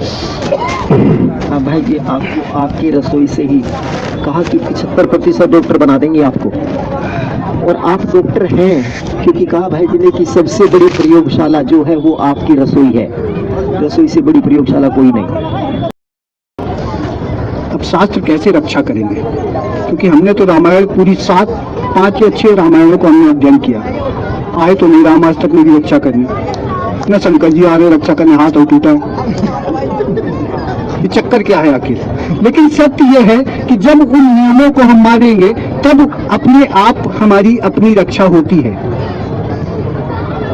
हाँ भाई जी, आपको आपकी रसोई से ही कहा कि 75% डॉक्टर बना देंगे आपको, और आप डॉक्टर हैं क्योंकि कहा भाई जी ने कि सबसे बड़ी प्रयोगशाला जो है वो आपकी रसोई है, रसोई से बड़ी प्रयोगशाला कोई नहीं। अब शास्त्र कैसे रक्षा करेंगे, क्योंकि हमने तो रामायण पूरी 5 या 6 रामायणों को हमने अध्ययन किया, आए तो नहीं राम आज तक मेरी रक्षा करनी, न शंकर जी आ रहे रक्षा करने, हाथ हो टूटा है, ये चक्कर क्या है आखिर। लेकिन सत्य यह है कि जब उन नियमों को हम मानेंगे तब अपने आप हमारी अपनी रक्षा होती है,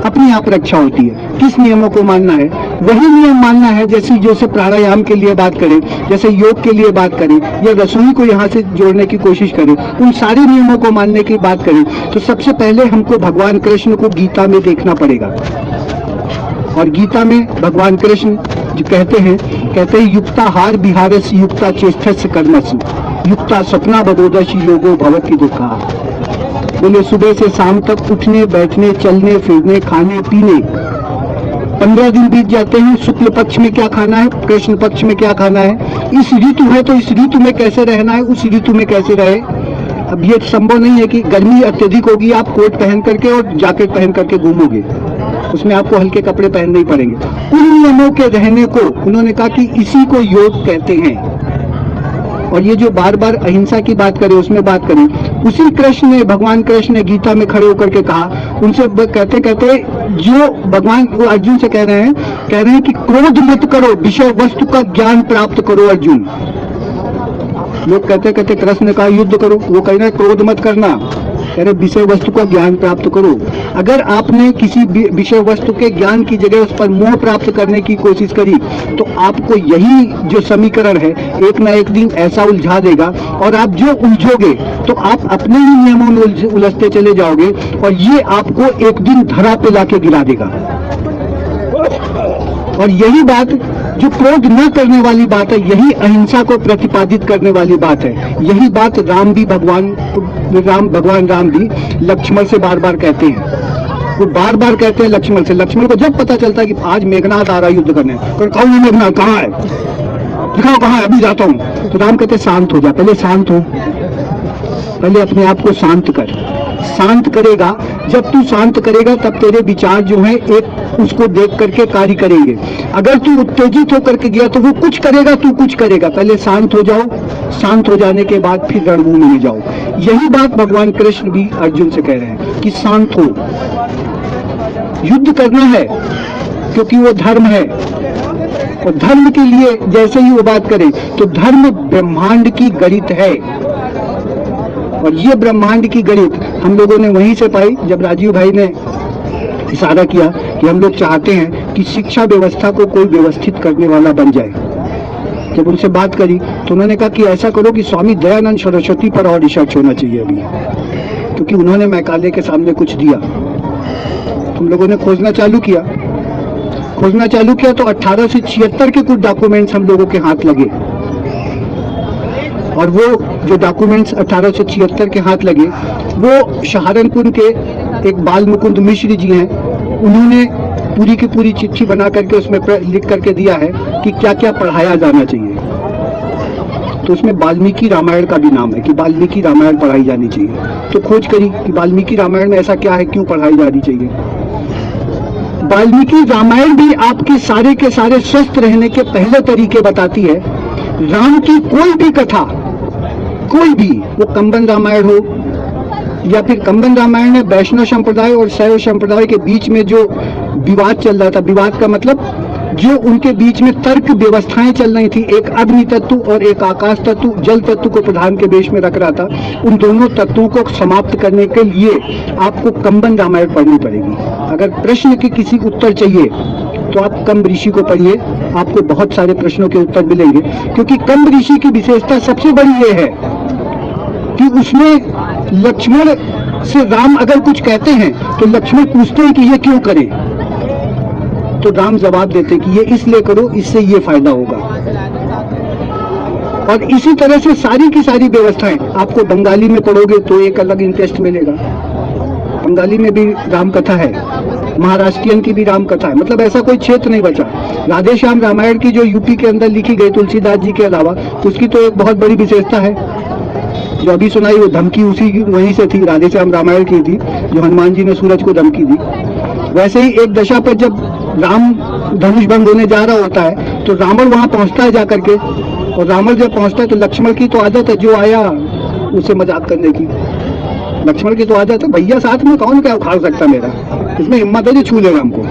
अपनी आप रक्षा होती है। किस नियमों को मानना है? वही नियम मानना है जैसे प्राणायाम के लिए बात करें, जैसे योग के लिए बात करें, या रसोई को यहाँ से जोड़ने की कोशिश करें, उन सारे नियमों को मानने की बात करें, तो सबसे पहले हमको भगवान कृष्ण को गीता में देखना पड़ेगा। और गीता में भगवान कृष्ण जो कहते हैं युक्ताहार विहारस्य युक्ता चेष्टस्य कर्मसु युक्ता सपना बदोदशी योगो भवति दुखा। बोले सुबह से शाम तक उठने बैठने चलने फिरने खाने पीने 15 दिन बीत जाते हैं, शुक्ल पक्ष में क्या खाना है, कृष्ण पक्ष में क्या खाना है, इस ऋतु है तो इस ऋतु में कैसे रहना है, उस ऋतु में कैसे रहे। अब ये संभव नहीं है कि गर्मी अत्यधिक होगी आप कोट पहन करके और जैकेट पहन करके घूमोगे, उसमें आपको हल्के कपड़े पहनने ही पड़ेंगे। उन नियमों के रहने को उन्होंने कहा कि इसी को योग कहते हैं। और ये जो बार बार अहिंसा की बात करें, उसमें बात करें, उसी कृष्ण ने, भगवान कृष्ण ने गीता में खड़े होकर के कहा, उनसे कहते कहते जो भगवान वो अर्जुन से कह रहे हैं कि क्रोध मत करो, विषय वस्तु का ज्ञान प्राप्त करो अर्जुन। लोग कहते कहते कृष्ण ने कहा युद्ध करो, वो कह रहे हैं क्रोध मत करना, कह रहे विषय वस्तु का ज्ञान प्राप्त करो। अगर आपने किसी विषय वस्तु के ज्ञान की जगह उस पर मोह प्राप्त करने की कोशिश करी तो आपको यही जो समीकरण है एक ना एक दिन ऐसा उलझा देगा, और आप जो उलझोगे तो आप अपने ही नियमों में उलझते चले जाओगे, और ये आपको एक दिन धरा पे लाके गिरा देगा। और यही बात जो क्रोध न करने वाली बात है, यही अहिंसा को प्रतिपादित करने वाली बात है। यही बात भगवान राम भी लक्ष्मण से बार बार कहते हैं। वो बार बार कहते हैं लक्ष्मण से, लक्ष्मण को जब पता चलता है कि आज मेघनाथ आ रहा युद्ध करने, कहो मेघनाथ कहाँ है, दिखाओ कहाँ है, अभी जाता हूँ। तो राम कहते शांत हो जा, पहले शांत हो, पहले अपने आप को शांत कर। शांत करेगा, जब तू शांत करेगा तब तेरे विचार जो है एक उसको देख करके कार्य करेंगे। अगर तू उत्तेजित होकर के गया तो वो कुछ करेगा, तू कुछ करेगा। पहले शांत हो जाओ, शांत हो जाने के बाद फिर रणभूमि में जाओ। यही बात भगवान कृष्ण भी अर्जुन से कह रहे हैं कि शांत हो, युद्ध करना है क्योंकि वो धर्म है। और धर्म के लिए जैसे ही वो बात करें तो धर्म ब्रह्मांड की गणित है, और ये ब्रह्मांड की गणित हम लोगों ने वहीं से पाई जब राजीव भाई ने इशारा किया कि हम लोग चाहते हैं कि शिक्षा व्यवस्था को कोई व्यवस्थित करने वाला बन जाए। जब उनसे बात करी तो उन्होंने कहा कि ऐसा करो कि स्वामी दयानंद सरस्वती पर और रिसर्च होना चाहिए अभी, क्योंकि उन्होंने मैकाले के सामने कुछ दिया। हम लोगों ने खोजना चालू किया तो 1876 के कुछ डॉक्यूमेंट्स हम लोगों के हाथ लगे, और वो जो डॉक्यूमेंट्स 1876 के हाथ लगे वो सहारनपुर के एक बाल मुकुंद मिश्र जी हैं, उन्होंने पूरी की पूरी चिट्ठी बना करके उसमें लिख करके दिया है कि क्या क्या पढ़ाया जाना चाहिए। तो उसमें वाल्मीकि रामायण का भी नाम है कि वाल्मीकि रामायण पढ़ाई जानी चाहिए। तो खोज करी कि वाल्मीकि रामायण में ऐसा क्या है, क्यों पढ़ाई जानी चाहिए। वाल्मीकि रामायण भी आपके सारे के सारे स्वस्थ रहने के पहले तरीके बताती है। राम की कोई भी कथा, कोई भी, वो कंबन रामायण हो या फिर कंबन रामायण में वैष्णव संप्रदाय और शैव संप्रदाय के बीच में जो विवाद चल रहा था, विवाद का मतलब जो उनके बीच में तर्क व्यवस्थाएं चल रही थी, एक अग्नि तत्व और एक आकाश तत्व, जल तत्व को प्रधान के वेश में रख रहा था, उन दोनों तत्वों को समाप्त करने के लिए आपको कंबन रामायण पढ़नी पड़ेगी। अगर प्रश्न के किसी उत्तर चाहिए तो आप कंब ऋषि को पढ़िए, आपको बहुत सारे प्रश्नों के उत्तर मिलेंगे। क्योंकि कंब ऋषि की विशेषता सबसे बड़ी ये है कि उसमें लक्ष्मण से राम अगर कुछ कहते हैं तो लक्ष्मण पूछते हैं कि ये क्यों करें, तो राम जवाब देते हैं कि ये इसलिए करो, इससे ये फायदा होगा। और इसी तरह से सारी की सारी व्यवस्थाएं आपको बंगाली में पढ़ोगे तो एक अलग इंटरेस्ट मिलेगा। बंगाली में भी राम कथा है, महाराष्ट्रियन की भी राम कथा है, मतलब ऐसा कोई क्षेत्र नहीं बचा। राधे श्याम रामायण की जो यूपी के अंदर लिखी गई तुलसीदास जी के अलावा, उसकी तो एक बहुत बड़ी विशेषता है, जो अभी सुनाई वो धमकी उसी की वहीं से थी, राधे श्याम रामायण की थी, जो हनुमान जी ने सूरज को धमकी दी। वैसे ही एक दशा पर जब राम धनुष भंग होने जा रहा होता है तो रावण वहां पहुंचता है जाकर के, और रावण जब पहुंचता है तो लक्ष्मण की तो आदत है, जो आया उससे मजाक करने की। लक्ष्मण की तो आदत है, भैया साथ में कौन क्या उखाड़ सकता मेरा, इसमें हिम्मत है जो छू लेगा हमको।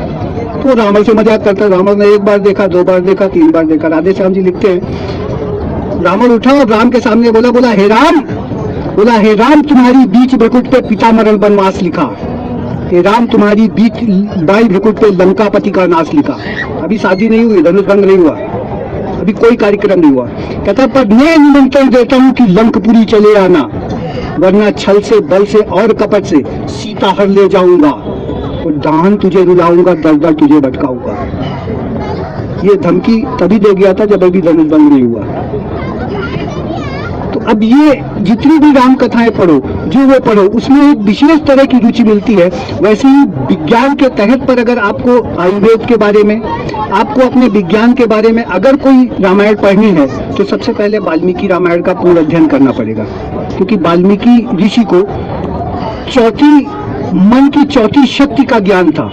तो रावण से मजाक करता है। रावण ने एक बार देखा, 2 बार देखा, 3 बार देखा। राधे श्याम जी लिखते हैं, रावण उठा और राम के सामने बोला हे राम तुम्हारी बीच भ्रकुट पे पिता मरण वनवास लिखा, हे राम तुम्हारी बीच बाई भ्रकुट पे लंकापति का नाश लिखा। अभी शादी नहीं हुई, धनुष भंग नहीं हुआ, अभी कोई कार्यक्रम नहीं हुआ। कहता पर मैं निमंत्रण देता हूँ कि लंकपुरी चले आना, वरना छल से, बल से और कपट से सीता हर ले जाऊंगा और दान तुझे रुलाऊंगा, दर दर तुझे भटकाऊंगा। ये धमकी तभी दे गया था जब अभी धनुष भंग नहीं हुआ। तो अब ये जितनी भी राम कथाएं पढ़ो, जो वो पढ़ो, उसमें एक विशेष तरह की रुचि मिलती है। वैसे ही विज्ञान के तहत पर अगर आपको आयुर्वेद के बारे में, आपको अपने विज्ञान के बारे में अगर कोई रामायण पढ़नी है तो सबसे पहले वाल्मीकि रामायण का पूर्ण अध्ययन करना पड़ेगा, क्योंकि वाल्मीकि ऋषि को मन की चौथी शक्ति का ज्ञान था।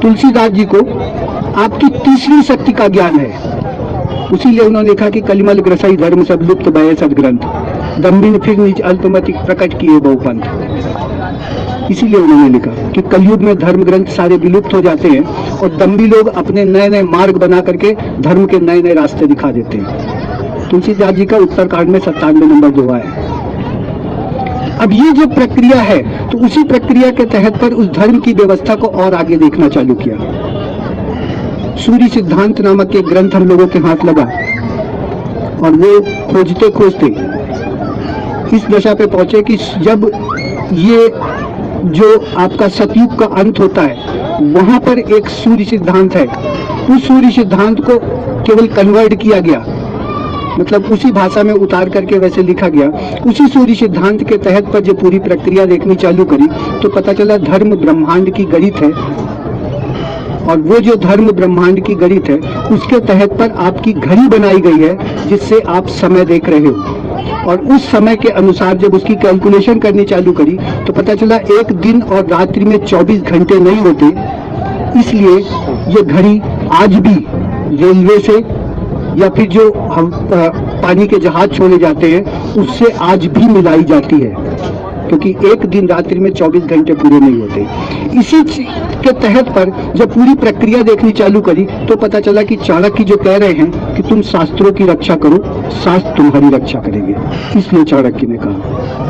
तुलसीदास जी को आपकी तीसरी शक्ति का ज्ञान है। उसीलिए उन्होंने लिखा कि कलिमल ग्रसई धर्म सब लुप्त भय सदग्रंथ, दम्भिन फिर निज अल्पमति प्रकट किए बहुपंथ। इसीलिए उन्होंने लिखा कि कलयुग में धर्म ग्रंथ सारे विलुप्त हो जाते हैं और दम्भी लोग अपने नए नए मार्ग बना करके धर्म के नए नए रास्ते दिखा देते हैं। तुलसीदास जी का उत्तरकांड में 97 नंबर दोहा है। अब ये जो प्रक्रिया है, तो उसी प्रक्रिया के तहत पर उस धर्म की व्यवस्था को और आगे देखना चालू किया। सूर्य सिद्धांत नामक एक ग्रंथ हम लोगों के हाथ लगा और वो खोजते खोजते इस दशा पे पहुंचे कि जब ये जो आपका सतयुग का अंत होता है, वहां पर एक सूर्य सिद्धांत है। उस सूर्य सिद्धांत को केवल कन्वर्ट किया गया, मतलब उसी भाषा में उतार करके वैसे लिखा गया। उसी सूर्य सिद्धांत के तहत पर जो पूरी प्रक्रिया देखनी चालू करी तो पता चला धर्म ब्रह्मांड की गणित है, और वो जो धर्म ब्रह्मांड की गणित है उसके तहत पर आपकी घड़ी बनाई गई है, जिससे आप समय देख रहे हो। और उस समय के अनुसार जब उसकी कैलकुलेशन करनी चालू करी तो पता चला एक दिन और रात्रि में 24 घंटे नहीं होते। इसलिए ये घड़ी आज भी रेलवे से या फिर जो हम पानी के जहाज छोड़े जाते हैं उससे आज भी मिलाई जाती है, क्योंकि एक दिन रात्रि में 24 घंटे पूरे नहीं होते। इसी के तहत पर जब पूरी प्रक्रिया देखनी चालू करी तो पता चला कि चाणक्य जो कह रहे हैं कि तुम शास्त्रों की रक्षा करो, शास्त्र तुम्हारी रक्षा करेंगे। इसलिए चाणक्य ने कहा,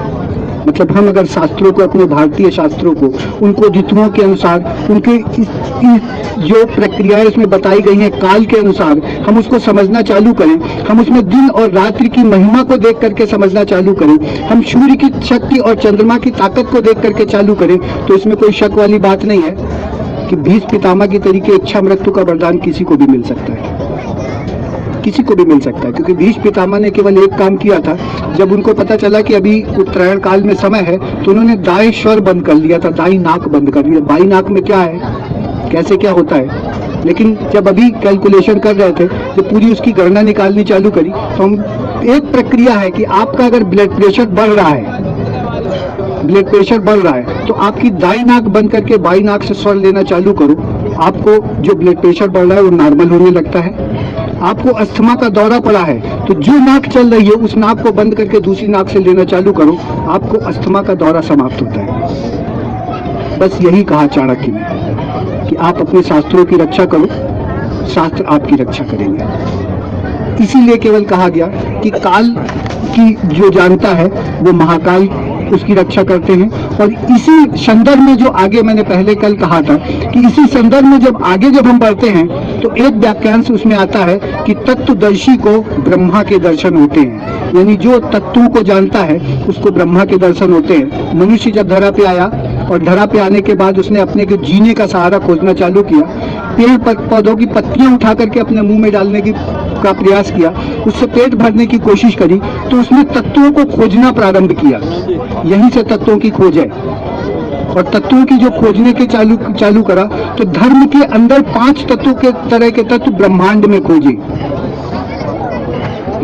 मतलब हम अगर शास्त्रों को, अपने भारतीय शास्त्रों को, उनको ऋतुओं के अनुसार, उनके इस जो प्रक्रियाएं उसमें बताई गई हैं काल के अनुसार हम उसको समझना चालू करें, हम उसमें दिन और रात्रि की महिमा को देख करके समझना चालू करें, हम सूर्य की शक्ति और चंद्रमा की ताकत को देख करके चालू करें, तो इसमें कोई शक वाली बात नहीं है कि भीष्म पितामह की तरीके इच्छा मृत्यु का वरदान किसी को भी मिल सकता है, किसी को भी मिल सकता है। क्योंकि भीष्म पितामह ने केवल एक काम किया था, जब उनको पता चला कि अभी उत्तरायण काल में समय है तो उन्होंने दाएं स्वर बंद कर लिया था, दाई नाक बंद कर लिया। बाई नाक में क्या है, कैसे क्या होता है, लेकिन जब अभी कैलकुलेशन कर रहे थे, जब पूरी उसकी गणना निकालनी चालू करी तो हम एक प्रक्रिया है कि आपका अगर ब्लड प्रेशर बढ़ रहा है, ब्लड प्रेशर बढ़ रहा है तो आपकी दाई नाक बंद करके बाई नाक से स्वर लेना चालू करो, आपको जो ब्लड प्रेशर बढ़ रहा है वो नॉर्मल होने लगता है। आपको अस्थमा का दौरा पड़ा है तो जो नाक चल रही है उस नाक को बंद करके दूसरी नाक से लेना चालू करो, आपको अस्थमा का दौरा समाप्त होता है। बस यही कहा चाणक्य ने कि आप अपने शास्त्रों की रक्षा करो, शास्त्र आपकी रक्षा करेंगे। इसीलिए केवल कहा गया कि काल की जो जानता है वो महाकाल उसकी रक्षा करते हैं। और इसी संदर्भ में जो आगे मैंने पहले कल कहा था कि इसी संदर्भ में जब आगे जब हम बढ़ते हैं तो एक व्याख्यान से उसमें आता है कि तत्वदर्शी को ब्रह्मा के दर्शन होते हैं, यानी जो तत्वों को जानता है उसको ब्रह्मा के दर्शन होते हैं। मनुष्य जब धरा पे आया और धरा पे आने के बाद उसने अपने के जीने का सहारा खोजना चालू किया, पेड़ पौधों की पत्तियां उठा करके अपने मुंह में डालने का प्रयास किया, उससे पेट भरने की कोशिश करी, तो उसने तत्वों को खोजना प्रारंभ किया। यहीं से तत्वों की खोज है। और तत्वों की जो खोजने के चालू करा, तो धर्म के अंदर 5 तत्वों के तरह के तत्व ब्रह्मांड में खोजे।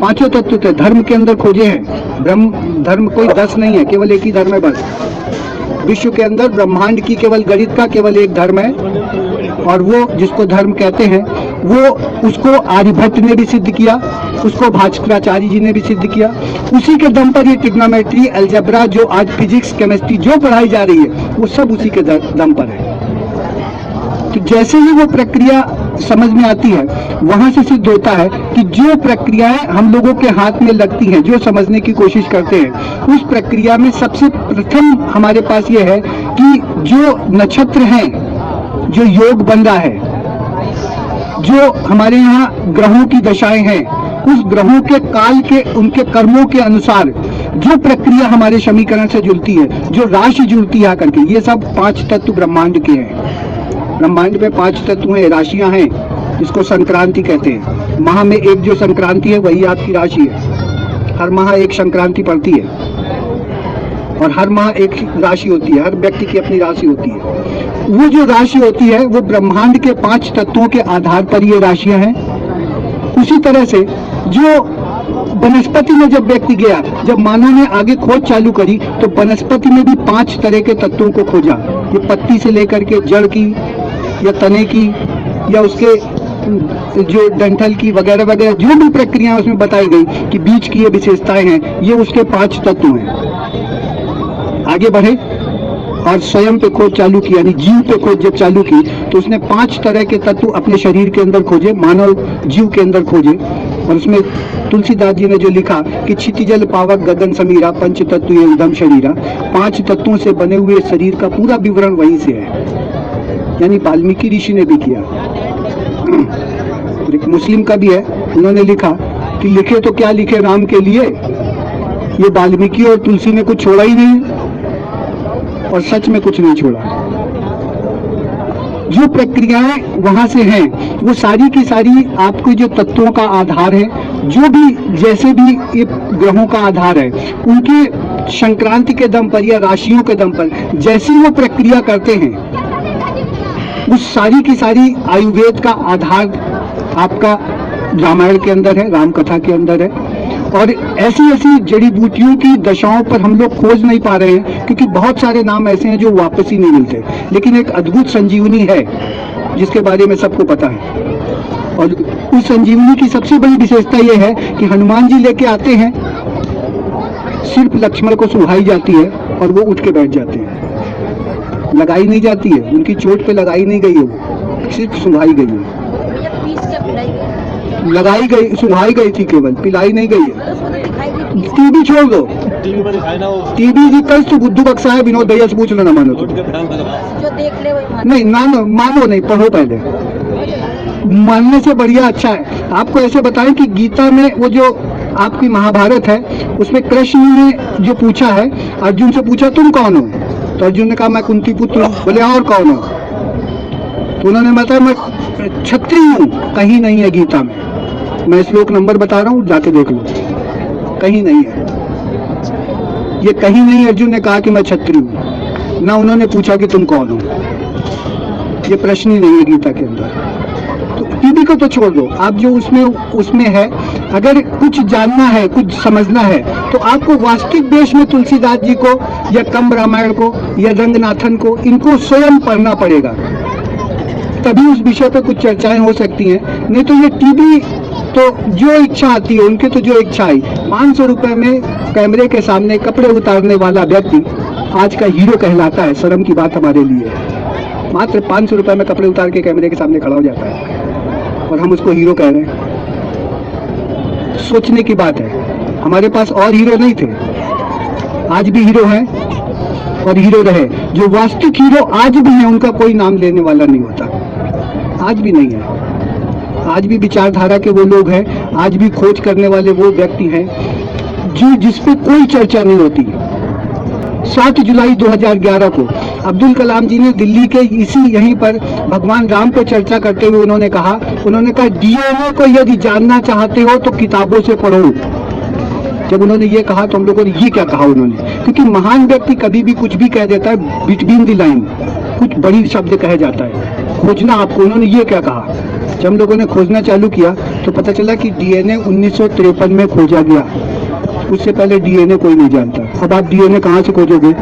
5 तत्व थे धर्म के अंदर खोजे हैं। ब्रह्म धर्म कोई 10 नहीं है, केवल एक ही धर्म है बस। विश्व के अंदर ब्रह्मांड की केवल गणित का केवल एक धर्म है, और वो जिसको धर्म कहते हैं, वो उसको आर्यभट्ट ने भी सिद्ध किया, उसको भास्कराचार्य जी ने भी सिद्ध किया। उसी के दम पर ये ट्रिग्नोमेट्री, अलजेब्रा, जो आज फिजिक्स, केमिस्ट्री जो पढ़ाई जा रही है, वो सब उसी के दम पर है। तो जैसे ही वो प्रक्रिया समझ में आती है, वहां से सिद्ध होता है कि जो प्रक्रियाएं हम लोगों के हाथ में लगती हैं, जो समझने की कोशिश करते हैं, उस प्रक्रिया में सबसे प्रथम हमारे पास ये है कि जो नक्षत्र हैं, जो योग बन रहा है, जो हमारे यहाँ ग्रहों की दशाएं हैं, उस ग्रहों के काल के, उनके कर्मों के अनुसार जो प्रक्रिया हमारे समीकरण से जुड़ती है, जो राशि जुड़ती है आकर के, ये सब 5 तत्व ब्रह्मांड के हैं। ब्रह्मांड में 5 तत्व हैं, राशियां हैं, जिसको संक्रांति कहते हैं। माह में एक जो संक्रांति है, वही आपकी राशि है। हर माह एक संक्रांति पड़ती है, और हर माह एक राशि होती है, हर व्यक्ति की अपनी राशि होती है। वो जो राशि होती है, वो ब्रह्मांड के 5 तत्वों के आधार पर ये राशियां हैं। उसी तरह से जो वनस्पति में जब व्यक्ति गया, जब मानव ने आगे खोज चालू करी, तो वनस्पति में भी 5 तरह के तत्वों को खोजा। ये पत्ती से लेकर के जड़ की, या तने की, या उसके जो डंठल की, वगैरह वगैरह जो भी प्रक्रिया उसमें बताई गई कि बीज की ये विशेषताएं हैं, ये उसके 5 तत्व हैं। आगे बढ़े और स्वयं पे खोज चालू की, यानी जीव पे खोज जब चालू की, तो उसने 5 तरह के तत्व अपने शरीर के अंदर खोजे, मानव जीव के अंदर खोजे। और उसमें तुलसीदास जी ने जो लिखा कि क्षितिजल पावक गगन समीरा पंच तत्व ये उदम शरीरा, 5 तत्वों से बने हुए शरीर का पूरा विवरण वहीं से है, यानी वाल्मीकि ऋषि ने भी किया। एक मुस्लिम का भी है, उन्होंने लिखा कि लिखे तो क्या लिखे राम के लिए, ये वाल्मीकि और तुलसी ने कुछ छोड़ा ही नहीं, और सच में कुछ नहीं छोड़ा। जो प्रक्रियाएं वहां से हैं, वो सारी की सारी आपके जो तत्वों का आधार है, जो भी जैसे भी ये ग्रहों का आधार है, उनके संक्रांति के दम पर या राशियों के दम पर जैसी वो प्रक्रिया करते हैं, उस सारी की सारी आयुर्वेद का आधार आपका रामायण के अंदर है, राम कथा के अंदर है। और ऐसी ऐसी जड़ी बूटियों की दशाओं पर हम लोग खोज नहीं पा रहे हैं, क्योंकि बहुत सारे नाम ऐसे हैं जो वापस ही नहीं मिलते। लेकिन एक अद्भुत संजीवनी है जिसके बारे में सबको पता है, और उस संजीवनी की सबसे बड़ी विशेषता यह है कि हनुमान जी लेके आते हैं, सिर्फ लक्ष्मण को सुहाई जाती है और वो उठ के बैठ जाते हैं, लगाई नहीं जाती है, उनकी चोट पे लगाई नहीं गई है, वो सिर्फ सुहाई गई है, लगाई गई, सुहाई गई थी, केवल पिलाई नहीं गई है। टीवी छोड़ दो, टीवी जी कल तो बुद्धू बक्सा है, विनोद भैया से पूछ लो, ना मानो तो जो देख ले वही नहीं, ना मानो नहीं, पढ़ो पहले, मानने से बढ़िया अच्छा है। आपको ऐसे बताएं कि गीता में वो जो आपकी महाभारत है, उसमें कृष्ण ने जो पूछा है, अर्जुन से पूछा तुम कौन हो, तो अर्जुन ने कहा मैं कुंती पुत्र हूँ। बोले और कौन हो, तो उन्होंने बताया मैं क्षत्रिय हूँ। कहीं नहीं है गीता में, मैं श्लोक नंबर बता रहा हूँ, जाके देख लो, कहीं नहीं है, ये कहीं नहीं अर्जुन ने कहा कि मैं क्षत्रिय हूँ, ना उन्होंने पूछा कि तुम कौन हो, ये प्रश्न ही नहीं है गीता के अंदर। तो टीवी को तो छोड़ दो, आप जो उसमें है, अगर कुछ जानना है, कुछ समझना है, तो आपको वास्तविक देश में तुलसीदास जी को या कंब रामायण को या रंगनाथन को, इनको स्वयं पढ़ना पड़ेगा, तभी उस विषय पर कुछ चर्चाएं हो सकती हैं। नहीं तो ये टीवी तो जो इच्छा आती है, उनके तो जो इच्छा आई, 500 रुपए में कैमरे के सामने कपड़े उतारने वाला व्यक्ति आज का हीरो कहलाता है। शर्म की बात हमारे लिए, मात्र 500 रुपए में कपड़े उतार के कैमरे के सामने खड़ा हो जाता है और हम उसको हीरो कह रहे हैं। सोचने की बात है, हमारे पास और हीरो नहीं थे, आज भी हीरो हैं और हीरो रहे। जो वास्तविक हीरो आज भी हैं, उनका कोई नाम लेने वाला नहीं होता, आज भी नहीं है। आज भी विचारधारा के वो लोग हैं, आज भी खोज करने वाले वो व्यक्ति हैं जो जिस पे कोई चर्चा नहीं होती। 7 जुलाई 2011 को अब्दुल कलाम जी ने दिल्ली के इसी यहीं पर भगवान राम पे चर्चा करते हुए उन्होंने कहा डीएनए को यदि जानना चाहते हो तो किताबों से पढ़ो, जब उन्होंने ये कहा तो हम लोगों ने ये क्या कहा उन्होंने, क्योंकि महान व्यक्ति कभी भी कुछ भी कह देता है बिटवीन द लाइन, कुछ बड़ी शब्द कह जाता है। खोजना आपको, उन्होंने ये क्या कहा। जब हम लोगों ने खोजना चालू किया तो पता चला कि डीएनए 1953 में खोजा गया, उससे पहले डीएनए कोई नहीं जानता। अब आप डीएनए कहाँ से खोजोगे?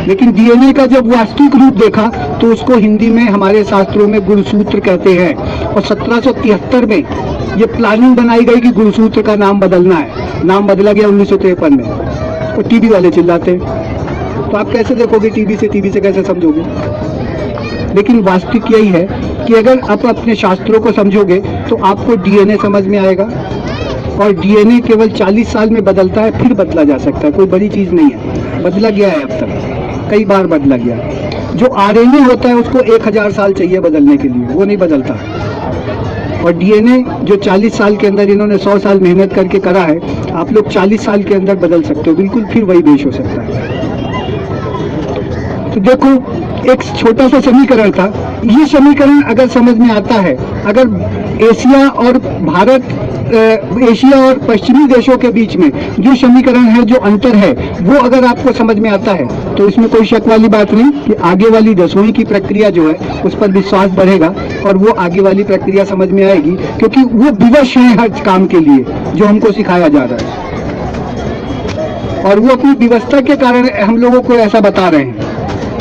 लेकिन डीएनए का जब वास्तविक रूप देखा तो उसको हिंदी में हमारे शास्त्रों में गुणसूत्र कहते हैं, और 1773 में ये प्लानिंग बनाई गई कि गुणसूत्र का नाम बदलना है। नाम बदला गया 1953 में, और टीबी वाले चिल्लाते हैं। तो आप कैसे देखोगे टीबी से कैसे समझोगे? लेकिन वास्तविक यही है कि अगर आप अपने शास्त्रों को समझोगे तो आपको डीएनए समझ में आएगा, और डीएनए केवल 40 साल में बदलता है, फिर बदला जा सकता है, कोई बड़ी चीज नहीं है। बदला गया है, अब तक कई बार बदला गया। जो आरएनए होता है उसको 1000 साल चाहिए बदलने के लिए, वो नहीं बदलता। और डीएनए जो 40 साल के अंदर इन्होंने 100 साल मेहनत करके करा है, आप लोग 40 साल के अंदर बदल सकते हो, बिल्कुल फिर वही देश हो सकता है। तो देखो, एक छोटा सा समीकरण था, ये समीकरण अगर समझ में आता है, अगर एशिया और भारत, एशिया और पश्चिमी देशों के बीच में जो समीकरण है, जो अंतर है, वो अगर आपको समझ में आता है तो इसमें कोई शक वाली बात नहीं कि आगे वाली रसोई की प्रक्रिया जो है उस पर विश्वास बढ़ेगा, और वो आगे वाली प्रक्रिया समझ में आएगी, क्योंकि वो विवश है हर काम के लिए जो हमको सिखाया जा रहा है, और वो अपनी विवस्था के कारण हम लोगों को ऐसा बता रहे हैं।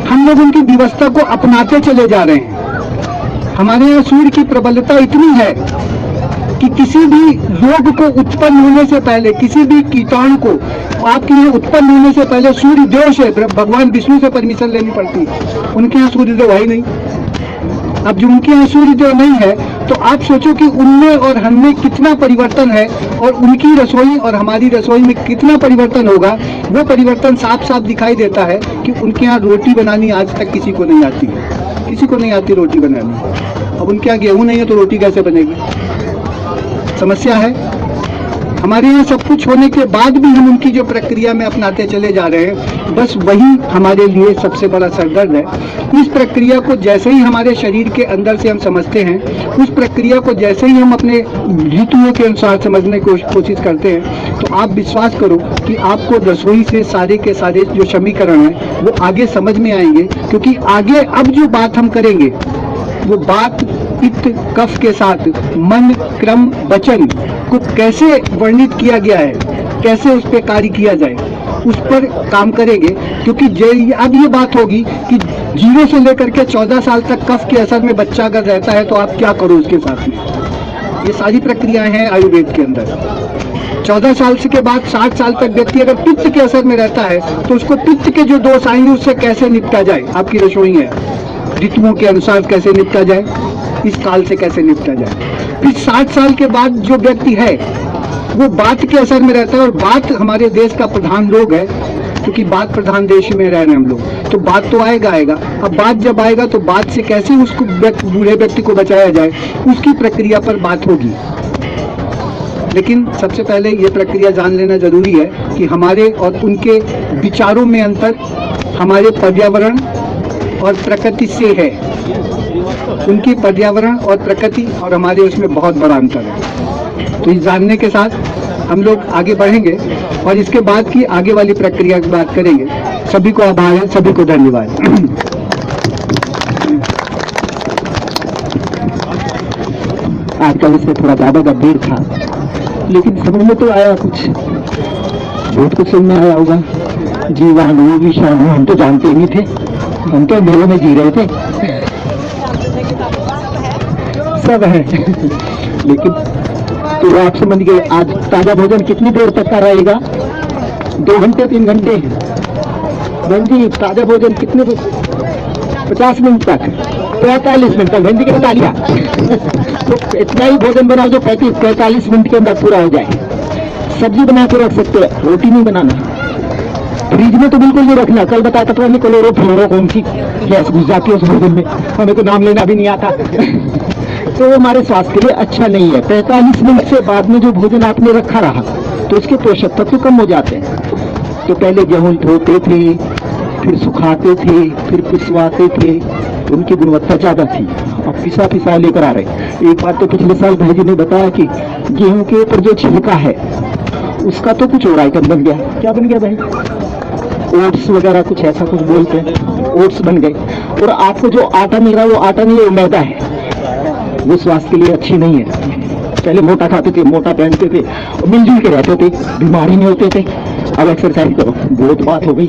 हम लोग उनकी व्यवस्था को अपनाते चले जा रहे हैं। हमारे यहाँ सूर्य की प्रबलता इतनी है कि किसी भी रोग को उत्पन्न होने से पहले, किसी भी कीटाणु को आपके यहाँ उत्पन्न होने से पहले सूर्य देव से, भगवान विष्णु से परमिशन लेनी पड़ती है। उनके यहाँ सूर्य देव है ही नहीं। अब जो उनके यहाँ सूर्य देव नहीं है, तो आप सोचो कि उनमें और हमें कितना परिवर्तन है, और उनकी रसोई और हमारी रसोई में कितना परिवर्तन होगा। वो परिवर्तन साफ साफ दिखाई देता है कि उनके यहाँ रोटी बनानी आज तक किसी को नहीं आती है, किसी को नहीं आती रोटी बनानी। अब उनके यहाँ गेहूं नहीं है तो रोटी कैसे बनेगी? समस्या है। हमारे यहाँ सब कुछ होने के बाद भी हम उनकी जो प्रक्रिया में अपनाते चले जा रहे हैं, बस वही हमारे लिए सबसे बड़ा सरदर्द है। इस प्रक्रिया को जैसे ही हमारे शरीर के अंदर से हम समझते हैं, उस प्रक्रिया को जैसे ही हम अपने ऋतुओं के अनुसार समझने की कोशिश करते हैं, तो आप विश्वास करो कि आपको रसोई से सारे के सारे जो समीकरण हैं वो आगे समझ में आएंगे। क्योंकि आगे अब जो बात हम करेंगे वो बात पित्त कफ के साथ मन क्रम वचन को कैसे वर्णित किया गया है, कैसे उस पर कार्य किया जाए, उस पर काम करेंगे। क्योंकि अब ये बात होगी कि 0 से लेकर के 14 साल तक कफ के असर में बच्चा अगर रहता है तो आप क्या करो उसके साथ में। ये सारी प्रक्रियाएं हैं आयुर्वेद के अंदर। 14 साल के बाद 60 साल तक व्यक्ति अगर पित्त के असर में रहता है तो उसको पित्त के जो दोष आएंगे उससे कैसे निपटा जाए, आपकी रसोई है, ऋतुओं के अनुसार कैसे निपटा जाए, इस काल से कैसे निपटा जाए। फिर 60 साल के बाद जो व्यक्ति है वो बात के असर में रहता है, और बात हमारे देश का प्रधान रोग है, क्योंकि बात प्रधान देश में रह रहे हैं हम लोग, तो बात तो आएगा। अब बात जब आएगा तो बात से कैसे उसको बूढ़े व्यक्ति को बचाया जाए, उसकी प्रक्रिया पर बात होगी। लेकिन सबसे पहले ये प्रक्रिया जान लेना जरूरी है कि हमारे और उनके विचारों में अंतर हमारे पर्यावरण और प्रकृति से है। उनकी पर्यावरण और प्रकृति और हमारे उसमें बहुत बड़ा अंतर है। तो इस जानने के साथ हम लोग आगे बढ़ेंगे और इसके बाद की आगे वाली प्रक्रिया की बात करेंगे। सभी को आभार है, सभी को धन्यवाद। आज का विषय थोड़ा ज्यादा गंभीर था, लेकिन समझ में तो आया, कुछ बहुत कुछ समझ में आया होगा। जीवाणु विषाणु हम तो जानते ही नहीं थे, हम तो अंधेरे में जी रहे थे, सब है। लेकिन तो आप समझ गए आज ताजा भोजन कितनी देर तक का रहेगा? 2 घंटे 3 घंटे। बहन जी ताजा भोजन कितने 50 मिनट तक, 45 मिनट तक। बहन जी की तालियां। तो इतना ही भोजन बनाओ जो 35-45 मिनट के अंदर पूरा हो जाए। सब्जी बना के रख सकते हैं, रोटी नहीं बनाना। फ्रिज में तो बिल्कुल नहीं रखना। कल बताता था क्लोरोफ्लोरो कौन सी गैस घुस जाती है उस भोजन में, हमें तो नाम लेना भी नहीं आता। तो हमारे स्वास्थ्य के लिए अच्छा नहीं है। 45 मिनट से बाद में जो भोजन आपने रखा रहा तो उसके पोषक तत्व कम हो जाते हैं। तो पहले गेहूं धोते थे, फिर सुखाते थे, फिर पिसवाते थे, उनकी गुणवत्ता ज्यादा थी। अब पिसा पिसा लेकर आ रहे। एक बार तो पिछले साल भाई जी ने बताया कि गेहूं के ऊपर जो छिलका है उसका तो कुछ और आइटम बन गया। क्या बन गया भाई? ओट्स वगैरह कुछ ऐसा कुछ बोलते हैं, ओट्स बन गए। और आपको जो आटा मिल रहा है वो आटा नहीं है, वो मैदा है, वो स्वास्थ्य के लिए अच्छी नहीं है। पहले मोटा खाते थे, मोटा पहनते थे, और मिलजुल के रहते थे, बीमारी नहीं होते थे। अब एक्सरसाइज करो, बहुत बात हो गई।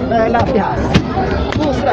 पहला प्यार, दूसरा